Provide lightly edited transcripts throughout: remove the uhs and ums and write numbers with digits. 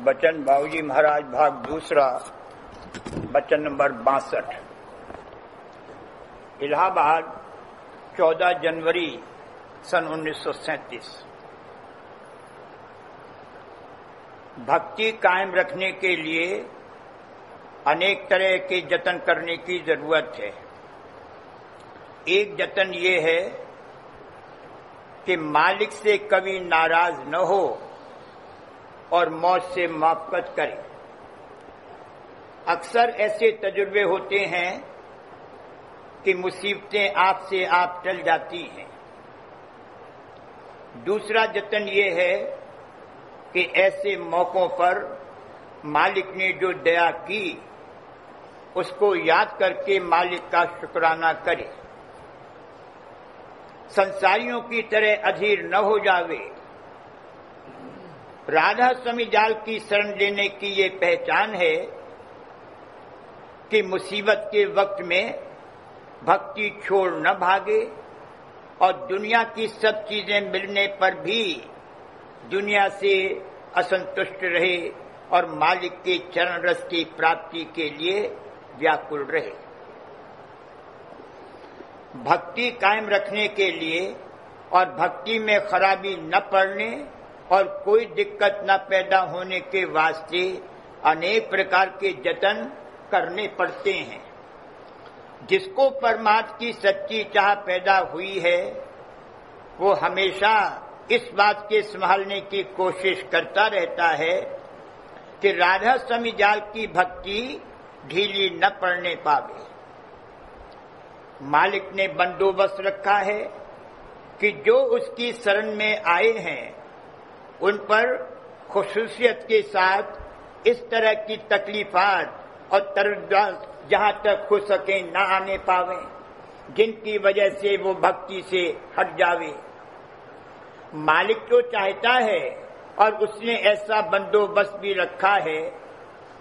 बचन बाबूजी महाराज भाग दूसरा, बचन नंबर 62। इलाहाबाद 14 जनवरी सन 1937। भक्ति कायम रखने के लिए अनेक तरह के जतन करने की जरूरत है। एक जतन ये है कि मालिक से कभी नाराज न हो और मौत से मुआफ़क़त करे। अक्सर ऐसे तजुर्बे होते हैं कि मुसीबतें आप से आप टल जाती हैं। दूसरा जतन ये है कि ऐसे मौक़ों पर मालिक ने जो दया की उसको याद करके मालिक का शुक्राना करे। संसारियों की तरह अधीर न हो जावे। राधा स्वामी जाल की शरण लेने की ये पहचान है कि मुसीबत के वक्त में भक्ति छोड़ न भागे और दुनिया की सब चीजें मिलने पर भी दुनिया से असंतुष्ट रहे और मालिक के चरण रस की प्राप्ति के लिए व्याकुल रहे। भक्ति कायम रखने के लिए और भक्ति में खराबी न पड़ने और कोई दिक्कत न पैदा होने के वास्ते अनेक प्रकार के जतन करने पड़ते हैं। जिसको परमात्मा की सच्ची चाह पैदा हुई है वो हमेशा इस बात के संभालने की कोशिश करता रहता है कि राधा स्वामी जाल की भक्ति ढीली न पड़ने पावे। मालिक ने बंदोबस्त रखा है कि जो उसकी शरण में आए हैं उन पर खुसूसियत के साथ इस तरह की तकलीफात और तरद्दुत जहां तक हो सके न आने पावे जिनकी वजह से वो भक्ति से हट जावे। मालिक तो चाहता है और उसने ऐसा बंदोबस्त भी रखा है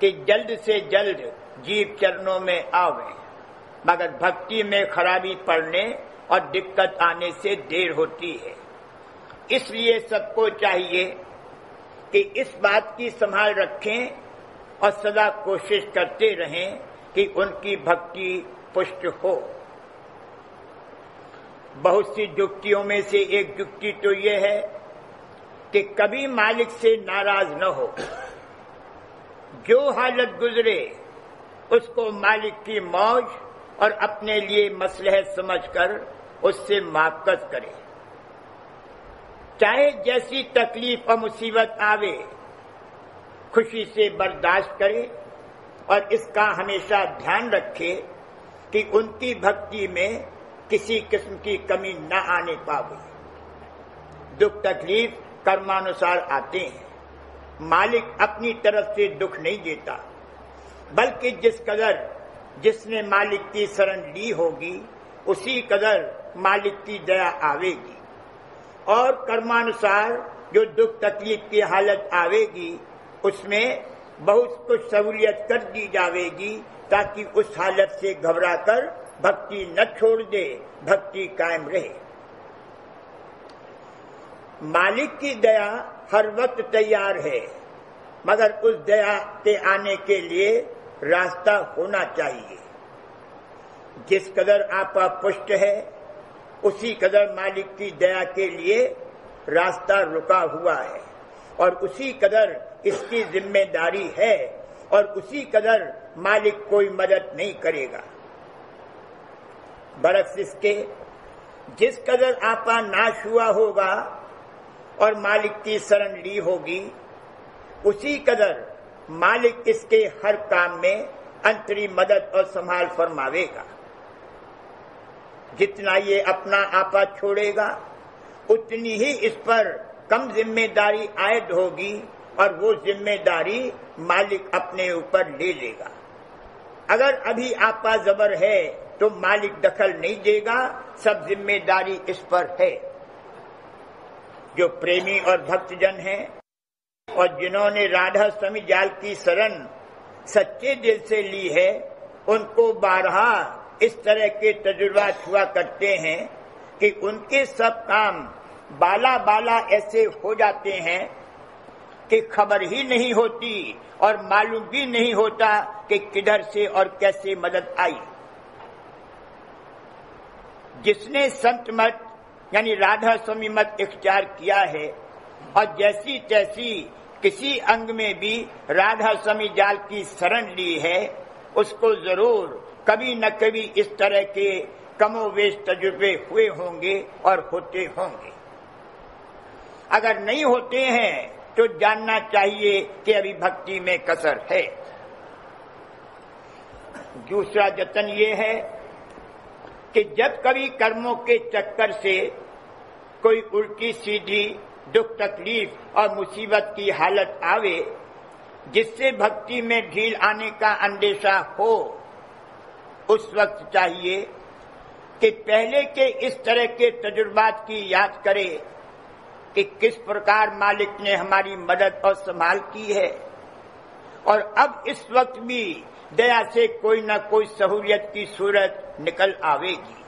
कि जल्द से जल्द जीव चरणों में आवे, मगर भक्ति में खराबी पड़ने और दिक्कत आने से देर होती है। इसलिए सबको चाहिए कि इस बात की संभाल रखें और सदा कोशिश करते रहें कि उनकी भक्ति पुष्ट हो। बहुत सी युक्तियों में से एक युक्ति तो ये है कि कभी मालिक से नाराज न हो। जो हालत गुजरे उसको मालिक की मौज और अपने लिए मसलहत समझकर उससे मुआफ़क़त करे। चाहे जैसी तकलीफ और मुसीबत आवे खुशी से बर्दाश्त करे और इसका हमेशा ध्यान रखे कि उनकी भक्ति में किसी किस्म की कमी न आने पावे। दुख तकलीफ कर्मानुसार आते हैं। मालिक अपनी तरफ से दुख नहीं देता, बल्कि जिस कदर जिसने मालिक की शरण ली होगी उसी कदर मालिक की दया आवेगी और कर्मानुसार जो दुख तकलीफ की हालत आवेगी उसमें बहुत कुछ सहूलियत कर दी जाएगी ताकि उस हालत से घबराकर भक्ति न छोड़ दे, भक्ति कायम रहे। मालिक की दया हर वक्त तैयार है, मगर उस दया के आने के लिए रास्ता होना चाहिए। जिस कदर आपा पुष्ट है उसी कदर मालिक की दया के लिए रास्ता रुका हुआ है और उसी कदर इसकी जिम्मेदारी है और उसी कदर मालिक कोई मदद नहीं करेगा। बरक्स इसके जिस कदर आपा नाश हुआ होगा और मालिक की शरण ली होगी उसी कदर मालिक इसके हर काम में अंतरी मदद और संभाल फरमावेगा। जितना ये अपना आपा छोड़ेगा उतनी ही इस पर कम जिम्मेदारी आयद होगी और वो जिम्मेदारी मालिक अपने ऊपर ले लेगा। अगर अभी आपा जबर है तो मालिक दखल नहीं देगा, सब जिम्मेदारी इस पर है। जो प्रेमी और भक्तजन हैं और जिन्होंने राधा स्वामी जाल की शरण सच्चे दिल से ली है उनको बारहा इस तरह के तजुर्बात हुआ करते हैं कि उनके सब काम बाला बाला ऐसे हो जाते हैं कि खबर ही नहीं होती और मालूम भी नहीं होता कि किधर से और कैसे मदद आई। जिसने संत मत यानी राधा स्वामी मत इख्तियार किया है और जैसी तैसी किसी अंग में भी राधा स्वामी जाल की शरण ली है, उसको जरूर कभी न कभी इस तरह के कमोवेश तजुर्बे हुए होंगे और होते होंगे। अगर नहीं होते हैं तो जानना चाहिए कि अभी भक्ति में कसर है। दूसरा जतन ये है कि जब कभी कर्मों के चक्कर से कोई उल्टी सीधी दुख तकलीफ और मुसीबत की हालत आवे जिससे भक्ति में ढील आने का अंदेशा हो, उस वक्त चाहिए कि पहले के इस तरह के तजुर्बात की याद करे कि किस प्रकार मालिक ने हमारी मदद और संभाल की है और अब इस वक्त भी दया से कोई न कोई सहूलियत की सूरत निकल आवेगी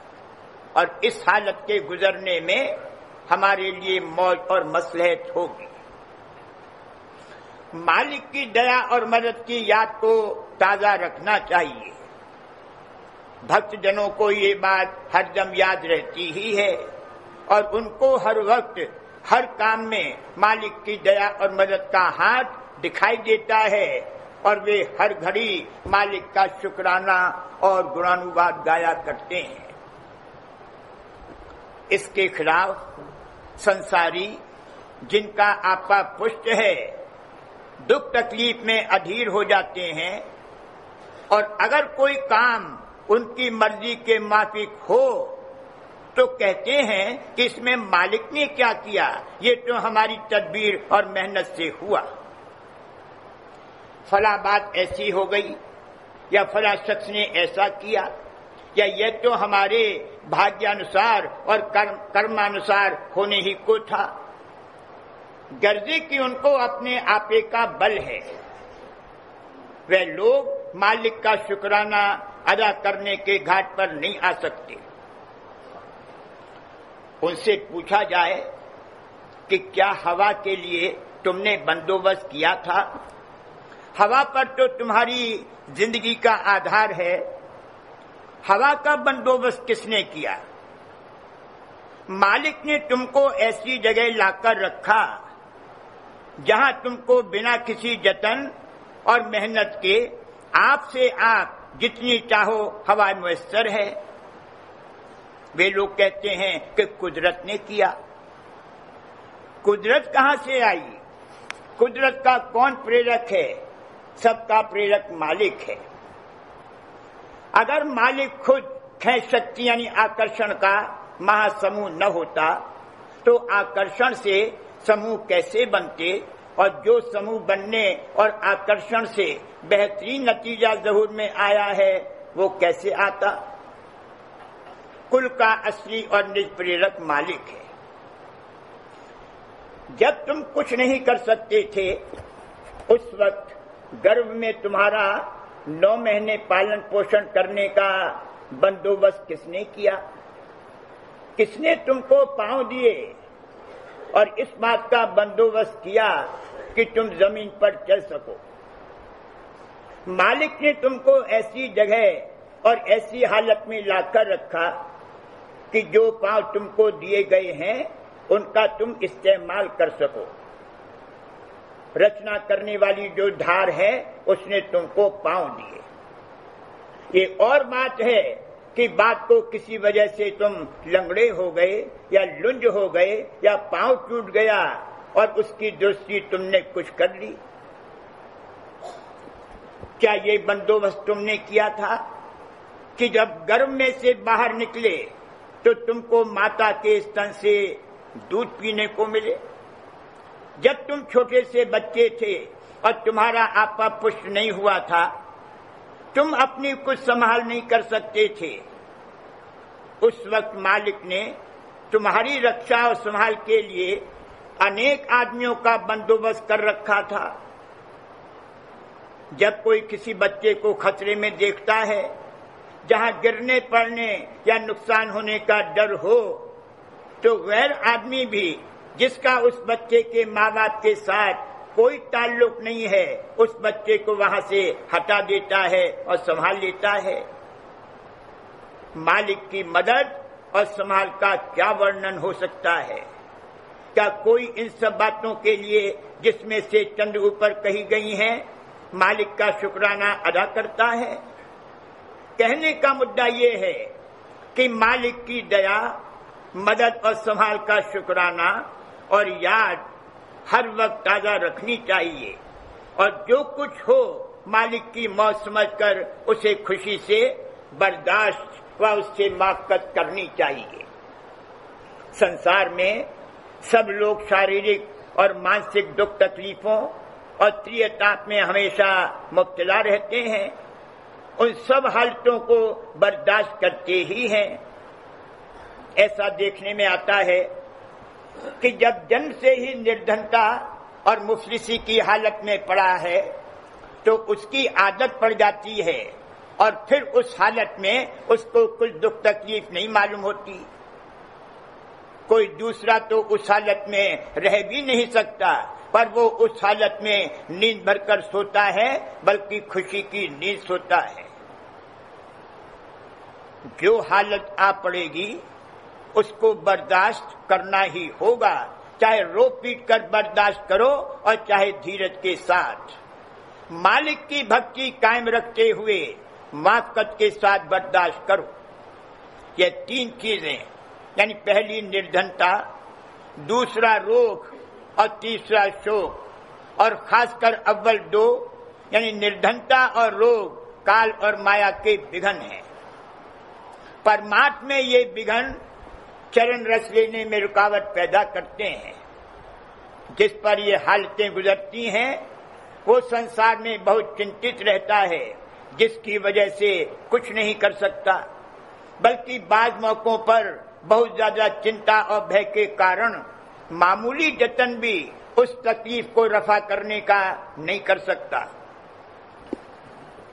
और इस हालत के गुजरने में हमारे लिए मौज और मसलहत होगी। मालिक की दया और मदद की याद को ताजा रखना चाहिए। भक्तजनों को ये बात हरदम याद रहती ही है और उनको हर वक्त हर काम में मालिक की दया और मदद का हाथ दिखाई देता है और वे हर घड़ी मालिक का शुक्राना और गुणानुवाद गाया करते हैं। इसके खिलाफ संसारी जिनका आपा पुष्ट है दुख तकलीफ में अधीर हो जाते हैं और अगर कोई काम उनकी मर्जी के माफिक हो तो कहते हैं कि इसमें मालिक ने क्या किया, ये तो हमारी तदबीर और मेहनत से हुआ। फला बात ऐसी हो गई या फला शख्स ने ऐसा किया या यह तो हमारे भाग्यानुसार और कर्मानुसार होने ही को था। गर्जे कि उनको अपने आपे का बल है, वे लोग मालिक का शुक्राना अदा करने के घाट पर नहीं आ सकते। उनसे पूछा जाए कि क्या हवा के लिए तुमने बंदोबस्त किया था? हवा पर तो तुम्हारी जिंदगी का आधार है। हवा का बंदोबस्त किसने किया? मालिक ने तुमको ऐसी जगह लाकर रखा जहां तुमको बिना किसी जतन और मेहनत के आप से आप जितनी चाहो हवा मुयस्सर है। वे लोग कहते हैं कि कुदरत ने किया। कुदरत कहां से आई? कुदरत का कौन प्रेरक है? सबका प्रेरक मालिक है। अगर मालिक खुद खेच शक्ति यानी आकर्षण का महासमूह न होता तो आकर्षण से समूह कैसे बनते और जो समूह बनने और आकर्षण से बेहतरीन नतीजा ज़हूर में आया है वो कैसे आता? कुल का असली और निज प्रेरक मालिक है। जब तुम कुछ नहीं कर सकते थे उस वक्त गर्भ में तुम्हारा 9 महीने पालन पोषण करने का बंदोबस्त किसने किया? किसने तुमको पांव दिए और इस बात का बंदोबस्त किया कि तुम जमीन पर चल सको? मालिक ने तुमको ऐसी जगह और ऐसी हालत में लाकर रखा कि जो पांव तुमको दिए गए हैं उनका तुम इस्तेमाल कर सको। रचना करने वाली जो धार है उसने तुमको पांव दिए। ये और बात है कि बात को किसी वजह से तुम लंगड़े हो गए या लुंज हो गए या पांव टूट गया और उसकी दुरुस्ती तुमने कुछ कर ली। क्या ये बंदोबस्त तुमने किया था कि जब गर्भ में से बाहर निकले तो तुमको माता के स्तन से दूध पीने को मिले? जब तुम छोटे से बच्चे थे और तुम्हारा आपा पुष्ट नहीं हुआ था, तुम अपनी कुछ संभाल नहीं कर सकते थे, उस वक्त मालिक ने तुम्हारी रक्षा और संभाल के लिए अनेक आदमियों का बंदोबस्त कर रखा था। जब कोई किसी बच्चे को खतरे में देखता है जहां गिरने पड़ने या नुकसान होने का डर हो तो गैर आदमी भी जिसका उस बच्चे के माँ बाप के साथ कोई ताल्लुक नहीं है, उस बच्चे को वहां से हटा देता है और संभाल लेता है। मालिक की मदद और संभाल का क्या वर्णन हो सकता है? क्या कोई इन सब बातों के लिए जिसमें से चंद ऊपर कही गई हैं, मालिक का शुक्राना अदा करता है? कहने का मुद्दा यह है कि मालिक की दया, मदद और संभाल का शुक्राना और याद हर वक्त ताजा रखनी चाहिए और जो कुछ हो मालिक की मौत समझकर उसे खुशी से बर्दाश्त व उससे माफ़त करनी चाहिए। संसार में सब लोग शारीरिक और मानसिक दुख तकलीफों और त्रियताप में हमेशा मुब्तला रहते हैं। उन सब हालतों को बर्दाश्त करते ही हैं। ऐसा देखने में आता है कि जब जन्म से ही निर्धनता और मुफलिसी की हालत में पड़ा है तो उसकी आदत पड़ जाती है और फिर उस हालत में उसको कुछ दुख तकलीफ नहीं मालूम होती। कोई दूसरा तो उस हालत में रह भी नहीं सकता, पर वो उस हालत में नींद भरकर सोता है, बल्कि खुशी की नींद सोता है। जो हालत आ पड़ेगी उसको बर्दाश्त करना ही होगा, चाहे रो पीट कर बर्दाश्त करो और चाहे धीरज के साथ। मालिक की भक्ति कायम रखते हुए माफ़त के साथ बर्दाश्त करो। ये तीन चीजें, यानी पहली निर्धनता, दूसरा रोग और तीसरा शोक, और खासकर अव्वल दो यानी निर्धनता और रोग काल और माया के विघन हैं। परमात्मा में ये विघन चरण रस लेने में रुकावट पैदा करते हैं। जिस पर ये हालतें गुजरती हैं वो संसार में बहुत चिंतित रहता है, जिसकी वजह से कुछ नहीं कर सकता, बल्कि बाज मौकों पर बहुत ज्यादा चिंता और भय के कारण मामूली जतन भी उस तकलीफ को रफा करने का नहीं कर सकता।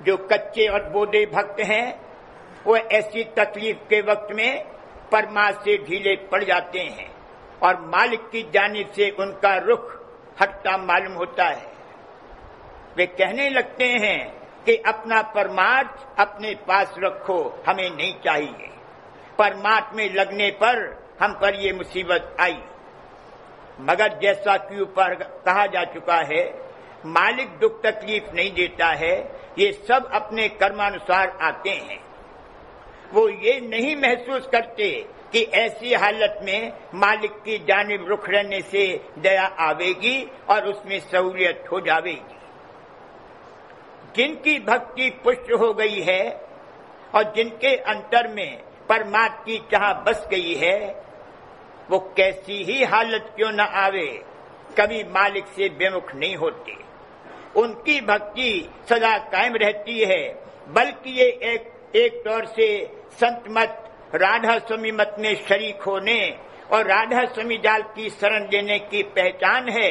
जो कच्चे और बोधे भक्त हैं वो ऐसी तकलीफ के वक्त में परमात्मा से ढीले पड़ जाते हैं और मालिक की जानिब से उनका रुख हटता मालूम होता है। वे कहने लगते हैं कि अपना परमार्थ अपने पास रखो, हमें नहीं चाहिए। परमार्थ में लगने पर हम पर ये मुसीबत आई। मगर जैसा कि ऊपर कहा जा चुका है, मालिक दुख तकलीफ नहीं देता है, ये सब अपने कर्मानुसार आते हैं। वो ये नहीं महसूस करते कि ऐसी हालत में मालिक की जानिब रुख रहने से दया आवेगी और उसमें सहूलियत हो जाएगी। जिनकी भक्ति पुष्ट हो गई है और जिनके अंतर में परमात्मा की चाह बस गई है, वो कैसी ही हालत क्यों न आवे, कभी मालिक से बेमुख नहीं होते। उनकी भक्ति सदा कायम रहती है, बल्कि ये एक तौर से संत मत राधा स्वामी मत में शरीक होने और राधा स्वामी जाल की शरण लेने की पहचान है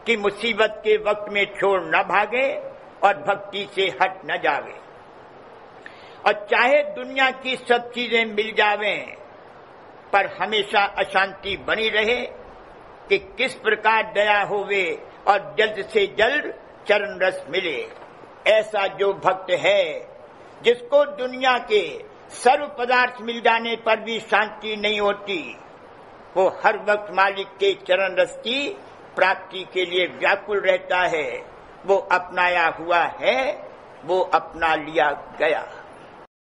कि मुसीबत के वक्त में छोड़ न भागे और भक्ति से हट न जावे। और चाहे दुनिया की सब चीजें मिल जावें, पर हमेशा अशांति बनी रहे कि किस प्रकार दया होवे और जल्द से जल्द चरण रस मिले। ऐसा जो भक्त है जिसको दुनिया के सर्व पदार्थ मिल जाने पर भी शांति नहीं होती, वो हर वक्त मालिक के चरण रस की प्राप्ति के लिए व्याकुल रहता है। वो अपनाया हुआ है, वो अपना लिया गया।